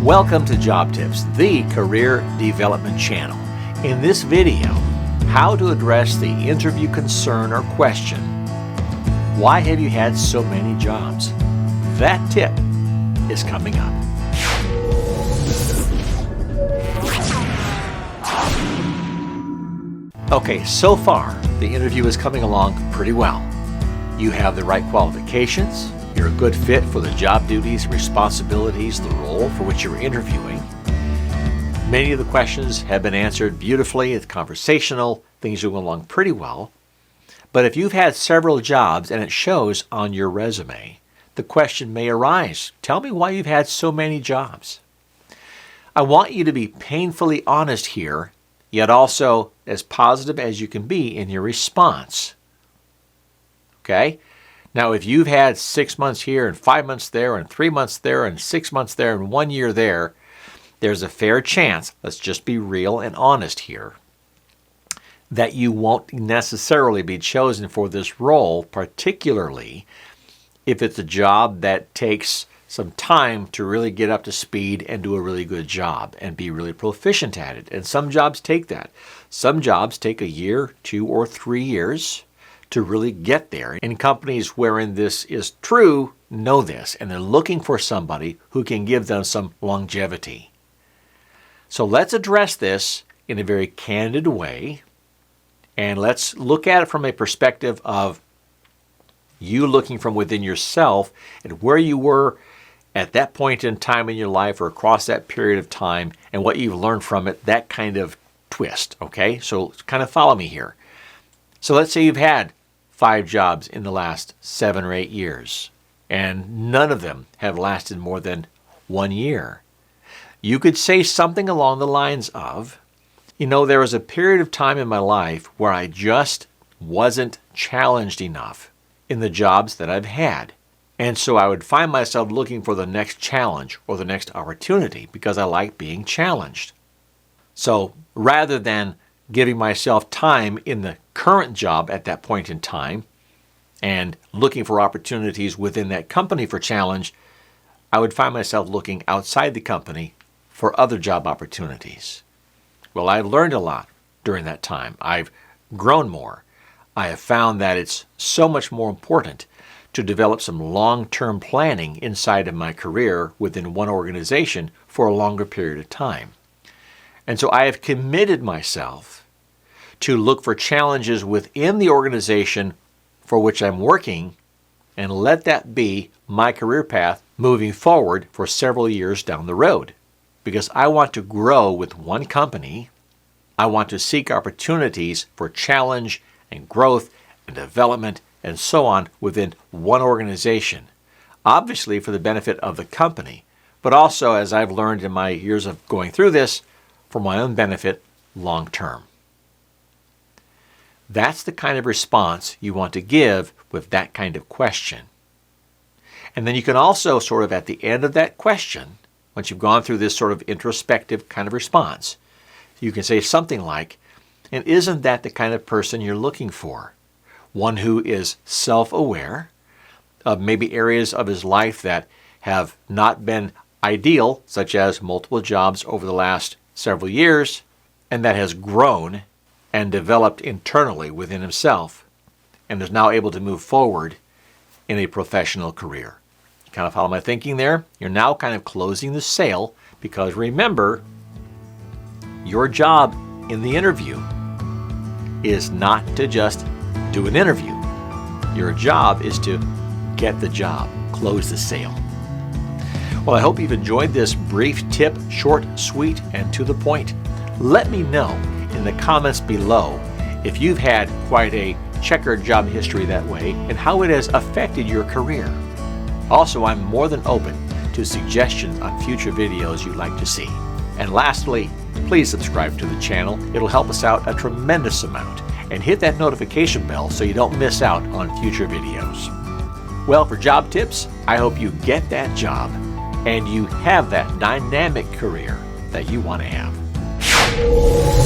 Welcome to Job Tips, the career development channel. In this video, how to address the interview concern or question, why have you had so many jobs? That tip is coming up. Okay, so far, the interview is coming along pretty well. You have the right qualifications. You're a good fit for the job duties, responsibilities, the role for which you're interviewing. Many of the questions have been answered beautifully. It's conversational. Things are going along pretty well. But if you've had several jobs and it shows on your resume, the question may arise, tell me why you've had so many jobs. I want you to be painfully honest here, yet also as positive as you can be in your response. Okay? Now, if you've had 6 months here and 5 months there and 3 months there and 6 months there and 1 year there, there's a fair chance, let's just be real and honest here, that you won't necessarily be chosen for this role, particularly if it's a job that takes some time to really get up to speed and do a really good job and be really proficient at it. And some jobs take that. Some jobs take a year, 2 or 3 years to really get there. And companies wherein this is true know this, and they're looking for somebody who can give them some longevity. So let's address this in a very candid way, and let's look at it from a perspective of you looking from within yourself and where you were at that point in time in your life or across that period of time and what you've learned from it, that kind of twist, okay? So kind of follow me here. So let's say you've had 5 jobs in the last 7 or 8 years, and none of them have lasted more than 1 year. You could say something along the lines of, there was a period of time in my life where I just wasn't challenged enough in the jobs that I've had. And so I would find myself looking for the next challenge or the next opportunity because I like being challenged. So rather than giving myself time in the current job at that point in time and looking for opportunities within that company for challenge, I would find myself looking outside the company for other job opportunities. Well, I've learned a lot during that time. I've grown more. I have found that it's so much more important to develop some long-term planning inside of my career within one organization for a longer period of time. And so I have committed myself to look for challenges within the organization for which I'm working and let that be my career path moving forward for several years down the road. Because I want to grow with one company. I want to seek opportunities for challenge and growth and development and so on within one organization. Obviously for the benefit of the company, but also, as I've learned in my years of going through this, for my own benefit long term. That's the kind of response you want to give with that kind of question. And then you can also sort of at the end of that question, once you've gone through this sort of introspective kind of response, you can say something like, and isn't that the kind of person you're looking for? One who is self-aware of maybe areas of his life that have not been ideal, such as multiple jobs over the last several years, and that has grown and developed internally within himself and is now able to move forward in a professional career. You kind of follow my thinking there? You're now kind of closing the sale because remember, your job in the interview is not to just do an interview. Your job is to get the job, close the sale. Well, I hope you've enjoyed this brief tip, short, sweet, and to the point. Let me know in the comments below if you've had quite a checkered job history that way and how it has affected your career. Also, I'm more than open to suggestions on future videos you'd like to see. And lastly, please subscribe to the channel. It'll help us out a tremendous amount. And hit that notification bell so you don't miss out on future videos. Well, for Job Tips, I hope you get that job and you have that dynamic career that you want to have.